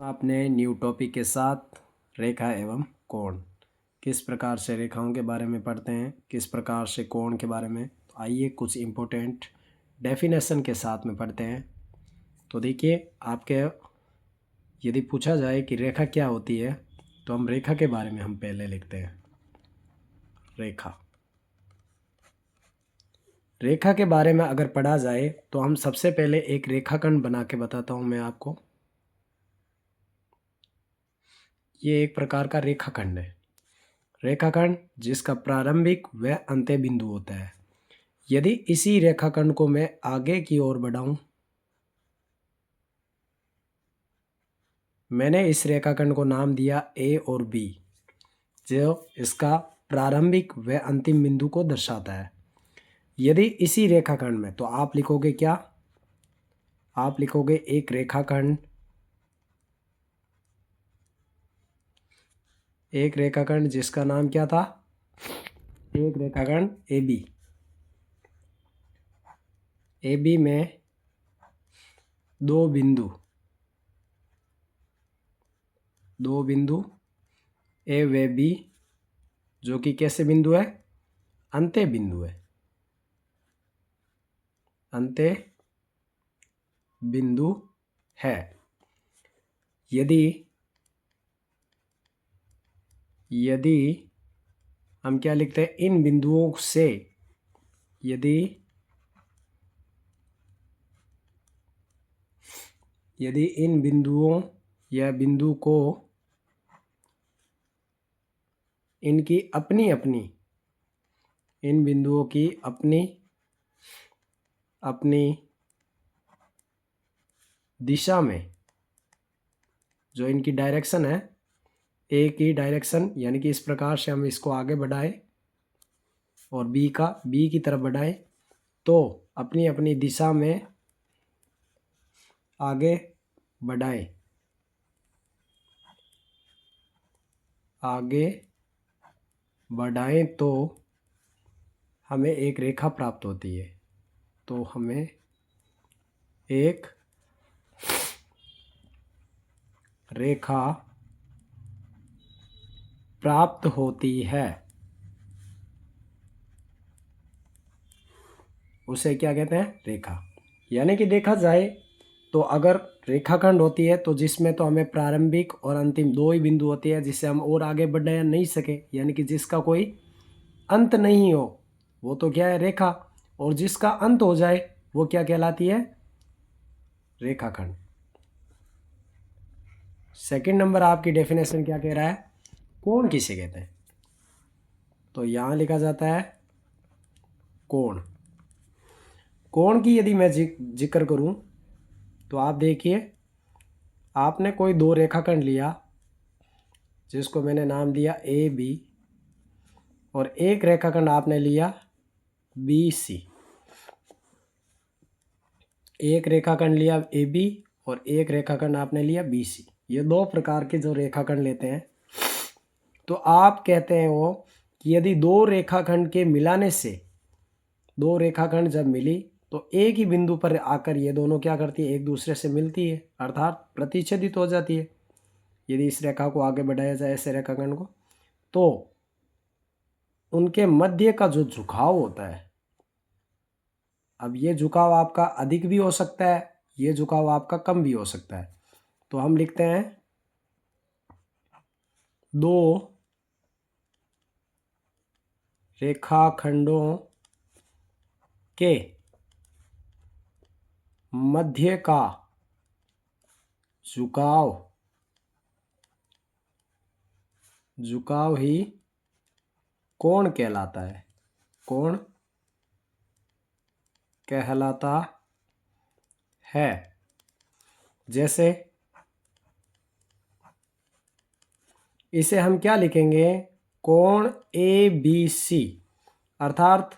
आपने new topic के साथ रेखा एवं कोण, किस प्रकार से रेखाओं के बारे में पढ़ते हैं, किस प्रकार से कोण के बारे में। तो आइए कुछ इम्पोर्टेंट डेफिनेशन के साथ में पढ़ते हैं। तो देखिए, आपके यदि पूछा जाए कि रेखा क्या होती है तो हम रेखा के बारे में हम पहले लिखते हैं। रेखा के बारे में अगर पढ़ा जाए तो हम सबसे पहले एक रेखाखंड बना के बताता हूँ मैं आपको। ये एक प्रकार का रेखाखंड है। रेखाखंड जिसका प्रारंभिक व अंत्य बिंदु होता है। यदि इसी रेखाखंड को मैं आगे की ओर बढ़ाऊं, मैंने इस रेखाखंड को नाम दिया ए और बी, जो इसका प्रारंभिक व अंतिम बिंदु को दर्शाता है। यदि इसी रेखाखंड में, तो आप लिखोगे क्या? आप लिखोगे एक रेखाखंड, एक रेखाखंड जिसका नाम क्या था? एक रेखाखंड ए बी। ए बी में दो बिंदु ए व बी, जो कि कैसे बिंदु है? अंत्य बिंदु है, अंत्य बिंदु है। यदि हम क्या लिखते हैं? इन बिंदुओं से, यदि इन बिंदुओं या बिंदु को इनकी अपनी अपनी, इन बिंदुओं की अपनी अपनी दिशा में, जो इनकी डायरेक्शन है, ए की डायरेक्शन, यानी कि इस प्रकार से हम इसको आगे बढ़ाएं और बी की तरफ बढ़ाएं, तो अपनी अपनी दिशा में आगे बढ़ाएं, तो हमें एक रेखा प्राप्त होती है। तो हमें एक रेखा प्राप्त होती है। उसे क्या कहते हैं? रेखा। यानी कि देखा जाए तो अगर रेखाखंड होती है तो जिसमें तो हमें प्रारंभिक और अंतिम दो ही बिंदु होती है, जिससे हम और आगे बढ़ नहीं सके, यानी कि जिसका कोई अंत नहीं हो, वो तो क्या है? रेखा। और जिसका अंत हो जाए वो क्या कहलाती है? रेखाखंड। सेकंड नंबर आपकी डेफिनेशन क्या कह रहा है? कोण किसे कहते हैं? तो यहां लिखा जाता है कोण। कोण की यदि मैं जिक्र करूं तो आप देखिए, आपने कोई दो रेखाखंड लिया जिसको मैंने नाम दिया ए बी, और एक रेखाखंड आपने लिया बी सी। एक रेखाखंड लिया ए बी और एक रेखाखंड आपने लिया बी सी। ये दो प्रकार के जो रेखाखंड लेते हैं, तो आप कहते हैं वो कि यदि दो रेखाखंड के मिलाने से, दो रेखाखंड जब मिली तो एक ही बिंदु पर आकर ये दोनों क्या करती है? एक दूसरे से मिलती है, अर्थात प्रतिच्छेदित हो जाती है। यदि इस रेखा को आगे बढ़ाया जाए, ऐसे रेखाखंड को, तो उनके मध्य का जो झुकाव होता है, अब ये झुकाव आपका अधिक भी हो सकता है, ये झुकाव आपका कम भी हो सकता है। तो हम लिखते हैं दो रेखाखंडों के मध्य का झुकाव ही कोण कहलाता है। कोण कहलाता है। जैसे इसे हम क्या लिखेंगे? कोण ए बी सी, अर्थात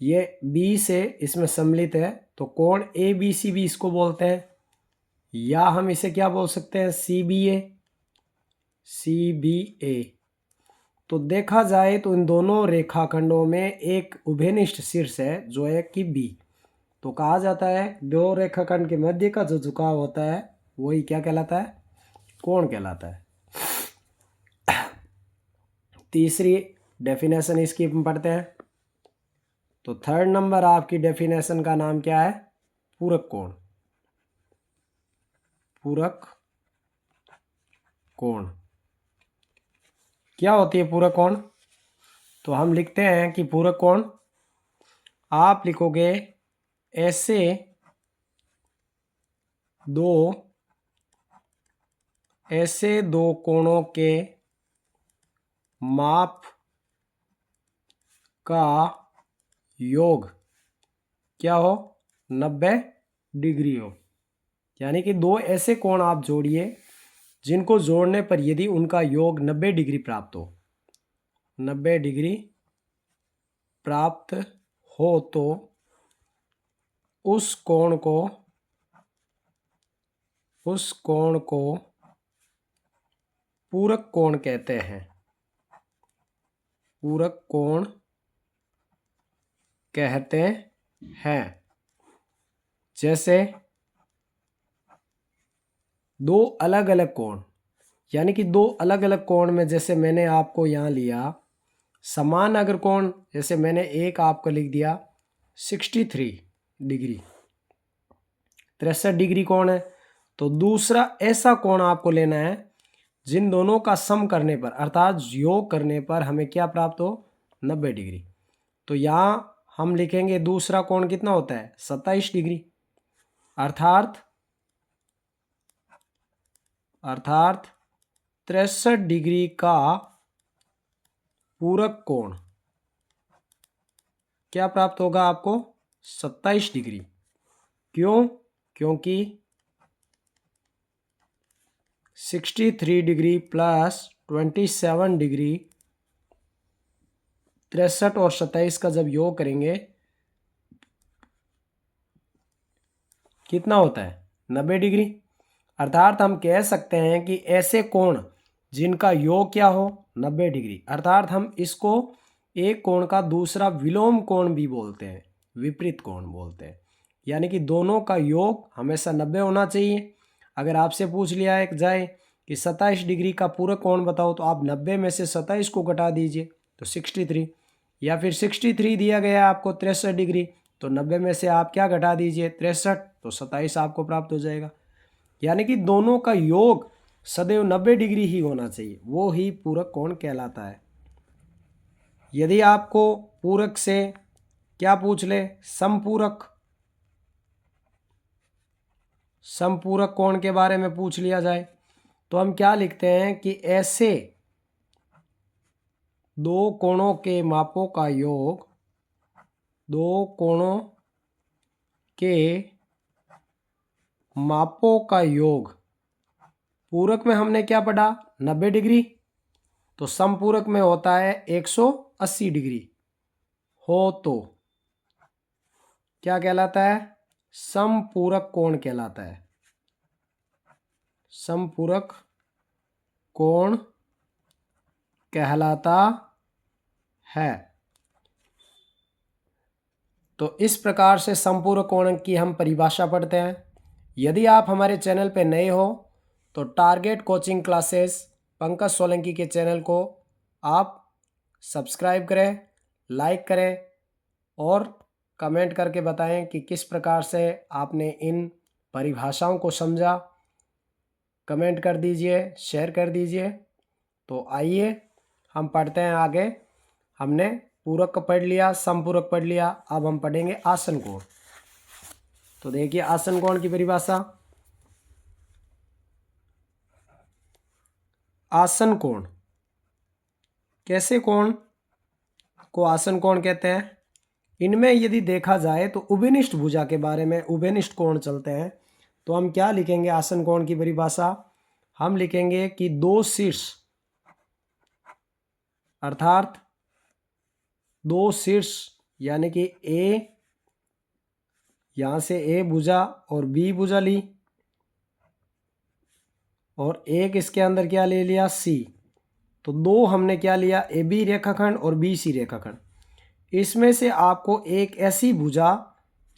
ये बी से इसमें सम्मिलित है, तो कोण ए बी सी भी इसको बोलते हैं। या हम इसे क्या बोल सकते हैं? सी बी ए। तो देखा जाए तो इन दोनों रेखाखंडों में एक उभयनिष्ठ शीर्ष है, जो है कि बी। तो कहा जाता है दो रेखाखंड के मध्य का जो झुकाव होता है वही क्या कहलाता है? कोण कहलाता है। तीसरी डेफिनेशन इसकी हम पढ़ते हैं। तो थर्ड नंबर आपकी डेफिनेशन का नाम क्या है? पूरक कोण। पूरक कोण क्या होती है पूरक कोण? तो हम लिखते हैं कि पूरक कोण आप लिखोगे ऐसे दो कोणों के माप का योग क्या हो? 90 डिग्री हो। यानी कि दो ऐसे कोण आप जोड़िए जिनको जोड़ने पर यदि उनका योग 90 डिग्री प्राप्त हो, 90 डिग्री प्राप्त हो तो उस कोण को पूरक कोण कहते हैं। पूरक कोण कहते हैं। जैसे दो अलग अलग कोण, यानी कि दो अलग अलग कोण में, जैसे मैंने आपको यहाँ लिया समान अगर कोण, जैसे मैंने एक आपको लिख दिया 63 डिग्री, 63 डिग्री कोण है, तो दूसरा ऐसा कोण आपको लेना है जिन दोनों का सम करने पर अर्थात योग करने पर हमें क्या प्राप्त हो? 90 डिग्री। तो यहाँ हम लिखेंगे दूसरा कोण कितना होता है? 27 डिग्री। अर्थात 63 डिग्री का पूरक कोण क्या प्राप्त होगा आपको? 27 डिग्री। क्यों? क्योंकि 63 डिग्री प्लस 27 डिग्री, 63 और 27 का जब योग करेंगे कितना होता है? 90 डिग्री। अर्थात हम कह सकते हैं कि ऐसे कोण जिनका योग क्या हो? 90 डिग्री। अर्थात हम इसको एक कोण का दूसरा विलोम कोण भी बोलते हैं, विपरीत कोण बोलते हैं। यानी कि दोनों का योग हमेशा 90 होना चाहिए। अगर आपसे पूछ लिया जाए कि 27 डिग्री का पूरक कोण बताओ, तो आप 90 में से 27 को घटा दीजिए तो 63, या फिर 63 दिया गया आपको 63 डिग्री, तो 90 में से आप क्या घटा दीजिए? 63, तो 27 आपको प्राप्त हो जाएगा। यानी कि दोनों का योग सदैव 90 डिग्री ही होना चाहिए, वो ही पूरक कोण कहलाता है। यदि आपको पूरक से क्या पूछ ले? समपूरक कोण के बारे में पूछ लिया जाए, तो हम क्या लिखते हैं कि ऐसे दो कोणों के मापों का योग, दो कोणों के मापों का योग, पूरक में हमने क्या पढ़ा? 90 डिग्री, तो समपूरक में होता है 180 डिग्री हो तो क्या कहलाता है? समपूरक कोण कहलाता है। समपूरक कोण कहलाता है। तो इस प्रकार से समपूरक कोण की हम परिभाषा पढ़ते हैं। यदि आप हमारे चैनल पर नए हो तो target coaching classes Pankaj Solanki के चैनल को आप सब्सक्राइब करें, लाइक करें और कमेंट करके बताएं कि किस प्रकार से आपने इन परिभाषाओं को समझा। कमेंट कर दीजिए, शेयर कर दीजिए। तो आइए हम पढ़ते हैं आगे। हमने पूरक पढ़ लिया, समपूरक पढ़ लिया, अब हम पढ़ेंगे आसन कोण। तो देखिए आसन कोण की परिभाषा। आसन कोण, कैसे कोण को आसन कोण कहते हैं? इनमें यदि देखा जाए तो उभयनिष्ठ भुजा के बारे में, उभयनिष्ठ कोण चलते हैं। तो हम क्या लिखेंगे आसन कोण की परिभाषा? हम लिखेंगे कि दो शीर्ष, अर्थात दो शीर्ष, यानी कि ए, यहां से ए भुजा और बी भुजा ली, और एक इसके अंदर क्या ले लिया? सी। तो दो हमने क्या लिया? ए बी रेखाखंड और बी सी रेखाखंड। इसमें से आपको एक ऐसी भुजा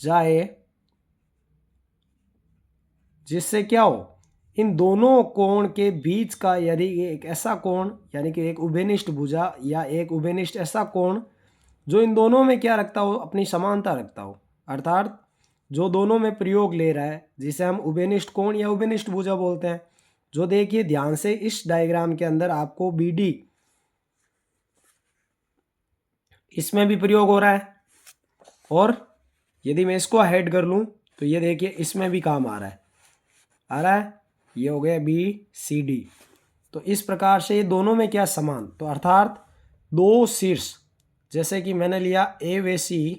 जाए जिससे क्या हो? इन दोनों कोण के बीच का यदि एक ऐसा कोण यानी कि एक उभयनिष्ठ भुजा या एक उभयनिष्ठ ऐसा कोण जो इन दोनों में क्या रखता हो, अपनी समानता रखता हो, अर्थात जो दोनों में प्रयोग ले रहा है, जिसे हम उभयनिष्ठ कोण या उभयनिष्ठ भुजा बोलते हैं। जो देखिए ध्यान से इस डायग्राम के अंदर आपको BD इसमें भी प्रयोग हो रहा है, और यदि मैं इसको हेड कर लूँ तो ये देखिए इसमें भी काम आ रहा है, ये हो गया BCD। तो इस प्रकार से ये दोनों में क्या समान, तो अर्थात दो शीर्ष, जैसे कि मैंने लिया A व C,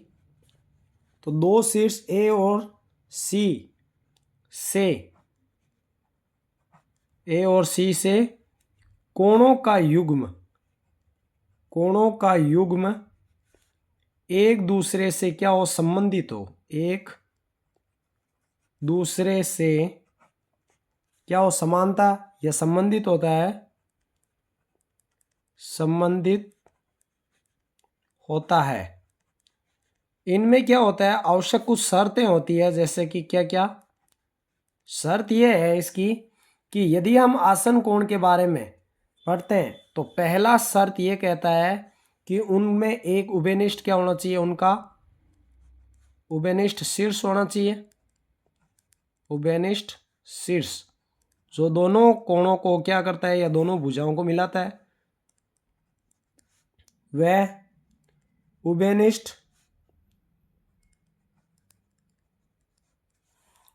तो दो शीर्ष A और C से कोणों का युग्म एक दूसरे से क्या हो, संबंधित हो, एक दूसरे से क्या हो, समानता या संबंधित होता है, संबंधित होता है। इनमें क्या होता है, आवश्यक कुछ शर्तें होती है, जैसे कि क्या क्या शर्त यह है इसकी कि यदि हम आसन कोण के बारे में पढ़ते हैं तो पहला शर्त यह कहता है कि उनमें एक उभयनिष्ठ क्या होना चाहिए, उनका उभयनिष्ठ शीर्ष होना चाहिए, उभयनिष्ठ शीर्ष जो दोनों कोणों को क्या करता है या दोनों भुजाओं को मिलाता है। वह उभयनिष्ठ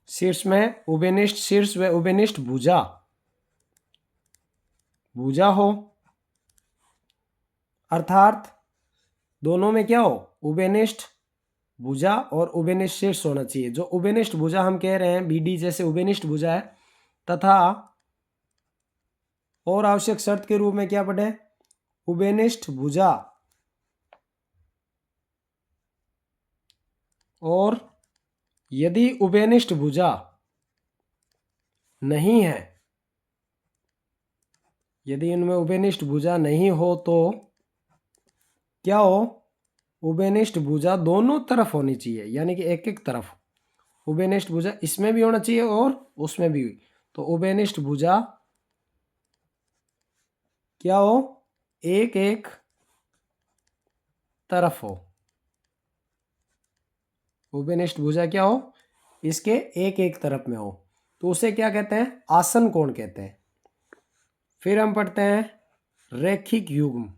शीर्ष में उभयनिष्ठ शीर्ष व उभयनिष्ठ भुजा हो, अर्थात दोनों में क्या हो, उभयनिष्ठ भुजा और उभयनिष्ठ शीर्ष होना चाहिए। जो उभयनिष्ठ भुजा हम कह रहे हैं BD जैसे उभयनिष्ठ भुजा है, तथा और आवश्यक शर्त के रूप में क्या पढ़े, उभयनिष्ठ भुजा और यदि उभयनिष्ठ भुजा नहीं है, यदि इनमें उभयनिष्ठ भुजा नहीं हो तो क्या हो, उभयनिष्ठ भुजा दोनों तरफ होनी चाहिए, यानी कि एक एक तरफ उभयनिष्ठ भुजा इसमें भी होना चाहिए और उसमें भी। तो उभयनिष्ठ भुजा क्या हो, एक एक तरफ हो, उभयनिष्ठ भुजा क्या हो, इसके एक एक तरफ में हो, तो उसे क्या कहते हैं, आसन कोण कहते हैं। फिर हम पढ़ते हैं रैखिक युग्म।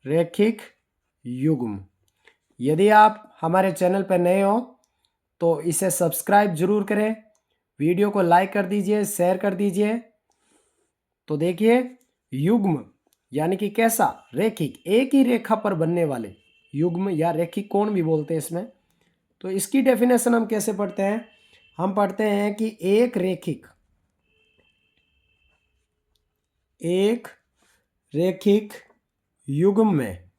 रैखिक युग्म, यदि आप हमारे चैनल पर नए हो तो इसे सब्सक्राइब जरूर करें, वीडियो को लाइक कर दीजिए, शेयर कर दीजिए। तो देखिए युग्म यानी कि कैसा, रैखिक, एक ही रेखा पर बनने वाले युग्म या रैखिक कोण भी बोलते हैं इसमें। तो इसकी डेफिनेशन हम कैसे पढ़ते हैं, हम पढ़ते हैं कि एक रैखिक युग्म में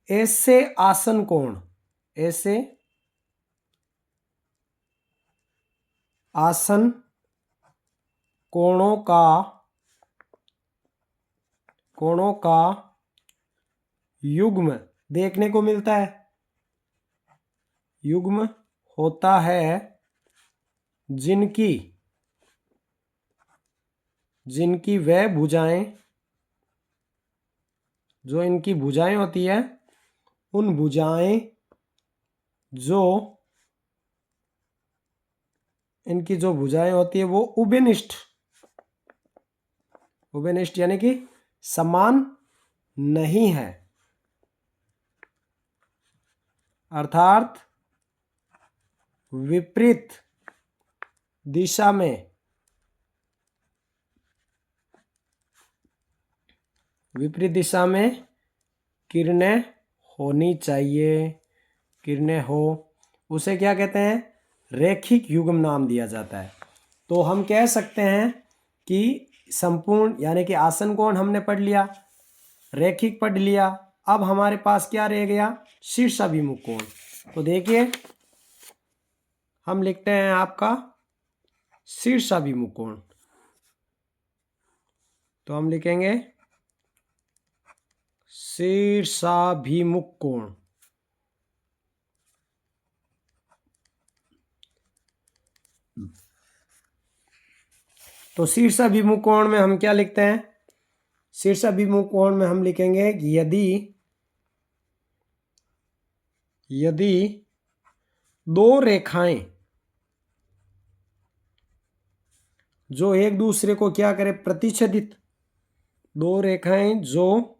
ऐसे आसन कोण, ऐसे आसन कोणों का युग्म देखने को मिलता है, युग्म होता है जिनकी वह भुजाएं, जो इनकी भुजाएं होती है, उन भुजाएं जो इनकी जो भुजाएं होती है वो उभयनिष्ठ यानी कि समान नहीं है, अर्थात विपरीत दिशा में किरणें होनी चाहिए, किरणें हो, उसे क्या कहते हैं, रैखिक युग्म नाम दिया जाता है। तो हम कह सकते हैं कि संपूर्ण यानी कि आसन कोण हमने पढ़ लिया, रैखिक पढ़ लिया, अब हमारे पास क्या रह गया, शीर्षाभिमुख कोण। तो देखिए हम लिखते हैं आपका शीर्षाभिमुख कोण, तो हम लिखेंगे शीर्षाभिमुख कोण। तो शीर्षाभिमुख कोण में हम क्या लिखते हैं? शीर्षाभिमुख कोण में हम लिखेंगे कि यदि दो रेखाएं जो एक दूसरे को क्या करे, प्रतिच्छेदित, दो रेखाएं जो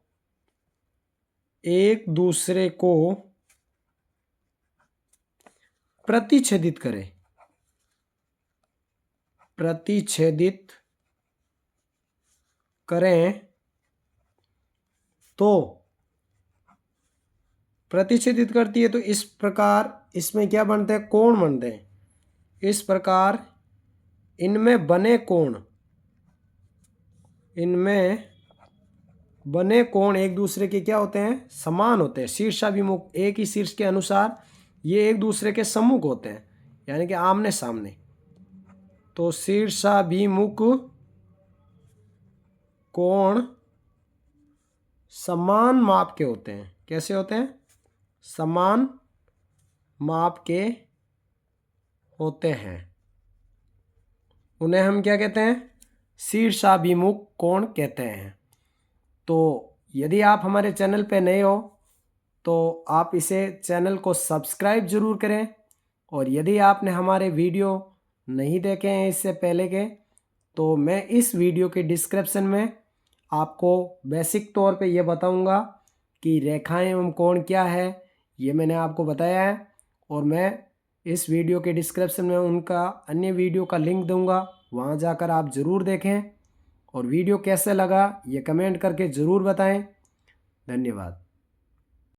एक दूसरे को प्रतिच्छेदित करें, तो प्रतिच्छेदित करती है तो इस प्रकार इसमें क्या बनते हैं, कोण बनते हैं। इस प्रकार इनमें बने कोण एक दूसरे के क्या होते हैं, समान होते हैं। शीर्षाभिमुख, एक ही शीर्ष के अनुसार ये एक दूसरे के सम्मुख होते हैं, यानी कि आमने सामने। तो शीर्षाभिमुख कोण समान माप के होते हैं। कैसे होते हैं? समान माप के होते हैं। उन्हें हम क्या कहते हैं? शीर्षाभिमुख कोण कहते हैं। तो यदि आप हमारे चैनल पे नए हो तो आप इसे चैनल को सब्सक्राइब जरूर करें, और यदि आपने हमारे वीडियो नहीं देखे हैं इससे पहले के, तो मैं इस वीडियो के डिस्क्रिप्शन में आपको बेसिक तौर पे ये बताऊंगा कि रेखाएं एवं कोण क्या है, ये मैंने आपको बताया है। और मैं इस वीडियो के डिस्क्रिप्शन में उनका अन्य वीडियो का लिंक दूंगा, वहाँ जाकर आप ज़रूर देखें। और वीडियो कैसे लगा ये कमेंट करके ज़रूर बताएं। धन्यवाद।